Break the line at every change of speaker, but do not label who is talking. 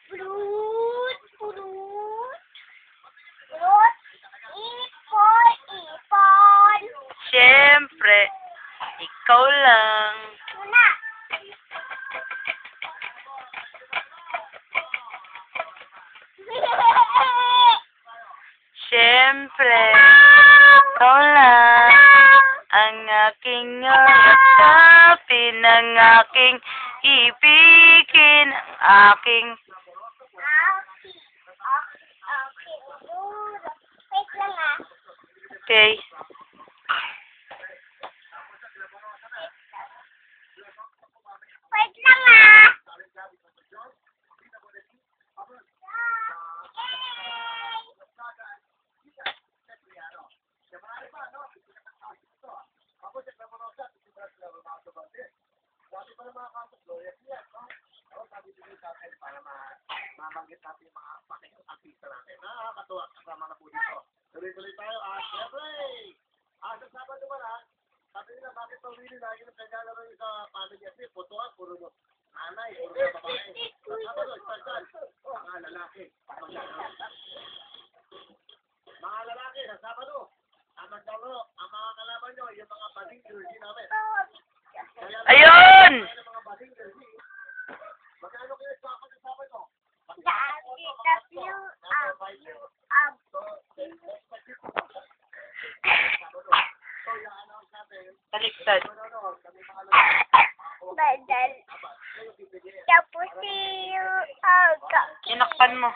Fruit, fruit. Fruit. Ipon, ipon.
Siyempre, ikaw lang.
Muna.
Siyempre, ikaw lang. Ang aking yakapin, ang aking ibigin, ang aking...
Okay. Wait lang ah.
Okay.
Wait lang ah.
mabanggit natin yung mga artista natin. Nakakatuwa kasama na po dito. Tuloy-tuloy tayo. Siyempre, sa Sabado naman sabi nila bakit pawili lagi ng kaglalaro yung sa family at putuan, puro nanay, puro na babae. Sa Sabado, special, mga lalaki. Mga lalaki, sa Sabado, ang maglaro, ang mga kalaban nyo, yung mga bading jersey namin.
Ayun!
Mga bading jersey. Magkano kayo sa Sabado?
Baliktad.
Badal. Tapos Aga.
Inakpan mo.